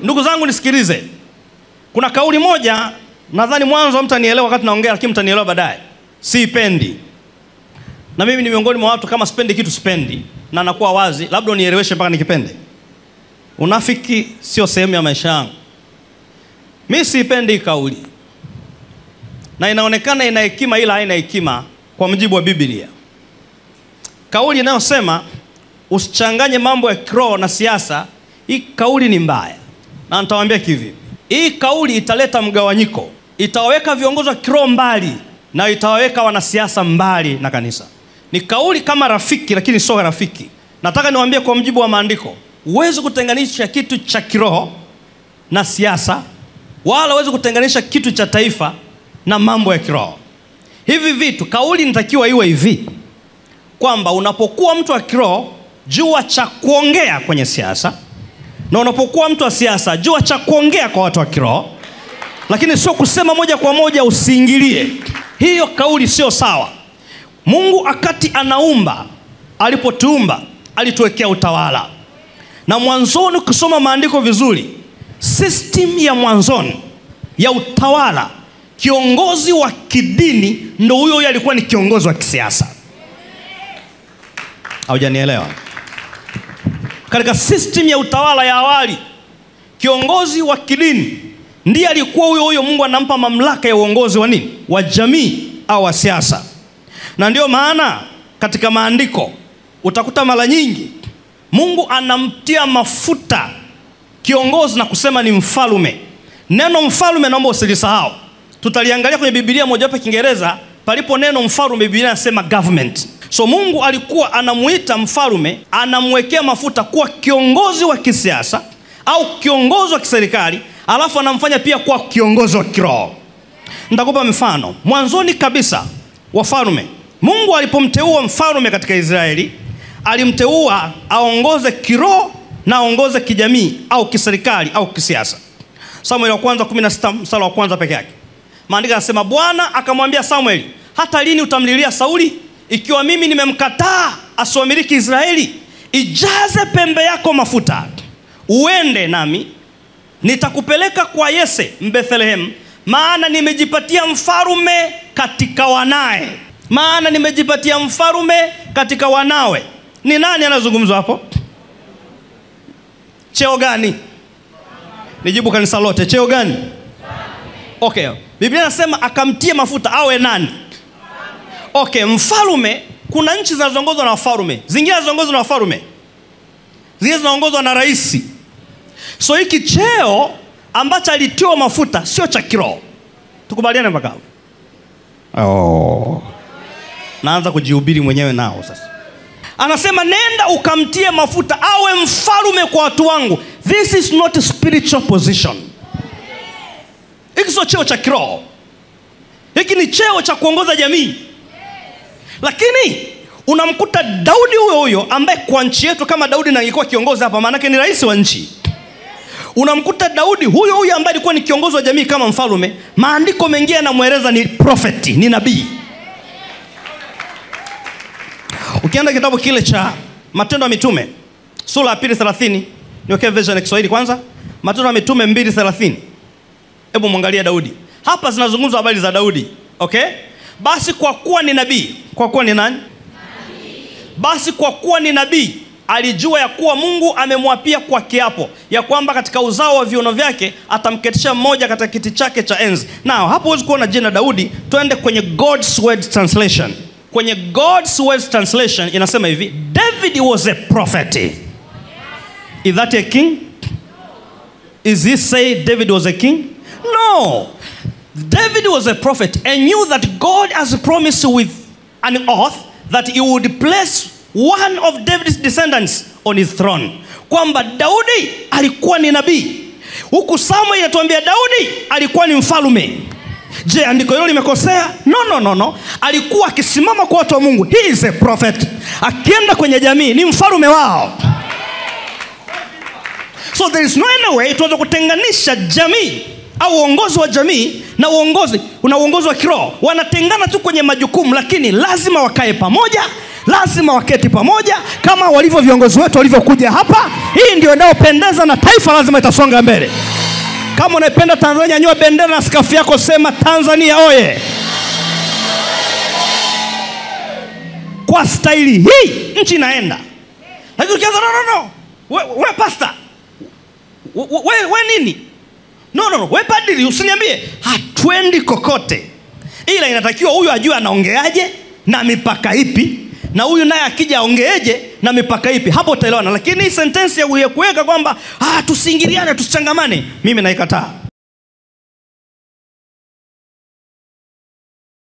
Ndugu zangu nisikilize. Kuna kauli moja nadhani mwanzo mtanielewa wakati naongea, lakini mtanielewa baadaye. Sipendi. Na mimi ni miongoni mwa watu kama sipendi kitu sipendi, na nakuwa wazi, labda unieleweshe mpaka nikipende. Unafiki sio sehemu ya maisha yangu. Mimi sipendi kauli. Na inaonekana ina hekima ila haina hekima kwa mujibu wa Biblia. Kauli inayosema usichanganye mambo ya kiroho na siasa, hii kauli ni mbaya. Na nitawaambia hivi. Hii kauli italeta mgawanyiko. Itawaweka viongozi wa kiroho mbali na itawaweka wanasiasa mbali na kanisa. Ni kauli kama rafiki lakini sio rafiki. Nataka niwaambie kwa mujibu wa maandiko, huwezi kutenganisha kitu cha kiroho na siasa, wala huwezi kutenganisha kitu cha taifa na mambo ya kiroho. Hivi vitu, kauli inatakiwa iwe hivi, kwamba unapokuwa mtu wa kiroho, jua cha kuongea kwenye siasa, na unapokuwa mtu wa siasa, jua cha kuongea kwa watu wa kiroho, lakini sio kusema moja kwa moja usiingilie. Hiyo kauli sio sawa. Mungu akati anaumba, alipotuumba, alituwekea utawala. Na mwanzoni ukisoma maandiko vizuri, system ya mwanzoni ya utawala, kiongozi wa kidini ndio huyo alikuwa ni kiongozi wa kisiasa. Haujanielewa? Katika system ya utawala ya awali, kiongozi wa kidini ndiye alikuwa huyo Mungu anampa mamlaka ya uongozi wa nini? Wa jamii au wa siasa. Na ndio maana katika maandiko utakuta mara nyingi Mungu anamtia mafuta kiongozi na kusema ni mfalme. Neno mfalme naomba usilisahau. Tutaliangalia kwenye Biblia moja hapa Kiingereza, palipo neno mfalme Biblia inasema government. So Mungu alikuwa anamuita mfalme, anamwekea mafuta kuwa kiongozi wa kisiasa au kiongozi wa kiserikali, alafu anamfanya pia kuwa kiongozi wa kiroho. Nitakupa mfano. Mwanzoni kabisa wafalme, Mungu alipomteua mfalme katika Israeli, alimteua aongoze kiroho na aongoze kijamii au kiserikali au kisiasa. Samuel wa kwanza 16 mstari wa kwanza peke yake. Maandiko yanasema Bwana akamwambia Samuel, hata lini utamlilia Sauli? Ikiwa mimi nimemkataa asiwamiliki Israeli, ijaze pembe yako mafuta, uende nami nitakupeleka kwa Yese Mbethlehem, maana nimejipatia mfalme katika wanae. Maana nimejipatia mfalme katika wanawe. Ni nani anazungumzwa hapo? Cheo gani? Nijibu kanisa lote, cheo gani? Okay. Biblia inasema akamtia mafuta awe nani? Okay, mfalme, kuna nchi zinazoongozwa na wafalme, zingine zinaongozwa na wafalme, zingine zinaongozwa na rais. So hiki cheo ambacho alitiwa mafuta sio cha kiroho. Tukubaliane mpaka hapo? Naanza kujihubiri mwenyewe nao sasa. Anasema nenda ukamtie mafuta awe mfalme kwa watu wangu. This is not a spiritual position. Hiki sio cheo cha kiroho. Hiki ni cheo cha kuongoza jamii. Lakini unamkuta Daudi huyo ambaye kwa nchi yetu kama Daudi na angekuwa kiongozi hapa, maana yake ni rais wa nchi. Unamkuta Daudi huyo ambaye alikuwa ni kiongozi wa jamii kama mfalme, maandiko mengine yanamueleza ni prophet, ni nabii. Ukienda kitabu kile cha Matendo ya Mitume sura ya 2:30, niweke version ya Kiswahili kwanza. Matendo ya Mitume 2:30. Hebu muangalie Daudi. Hapa zinazungumzwa habari za Daudi. Okay? Basi kwa kuwa ni nabii, kwa kuwa ni nani? Nabii. Basi kwa kuwa ni nabii, alijua ya kuwa Mungu amemwapia kwa kiapo ya kwamba katika uzao wa viuno vyake atamketisha mmoja katika kiti chake cha enzi. Now, hapo huwezi kuona jina Daudi, twende kwenye God's Word Translation. Kwenye God's Word Translation inasema hivi, David was a prophet. Is that a king? Is he say David was a king? No. David was a prophet and knew that God has promised with an oath that he would place one of David's descendants on his throne. Kwamba Daudi alikuwa ni nabii. Huku Samuel inatuambia Daudi alikuwa ni mfalme. Je, andiko hilo limekosea? No. Alikuwa akisimama kwa watu wa Mungu. He is a prophet. Akienda kwenye jamii ni mfalme wao. So there is no any way tuweze kutenganisha jamii au uongozi wa jamii na uongozi wa kiroho. Wanatengana tu kwenye majukumu, lakini lazima wakae pamoja lazima waketi pamoja kama walivyo viongozi wetu walivyokuja hapa. Hii ndio inayopendeza na taifa lazima itasonga mbele. Kama unaipenda Tanzania, nyanyua bendera na skafu yako, sema Tanzania oye. Kwa staili hii nchi inaenda. Lakini ukianza no. We pastor. We nini? No. We padri, usiniambie. Hatuendi kokote. Ila inatakiwa huyu ajue anaongeaje na mipaka ipi, na huyu naye akija aongeeje na mipaka ipi. Hapo utaelewana. Lakini hii sentensi ya kuweka kwamba tusiingiliane, tusichangamane, mimi naikataa.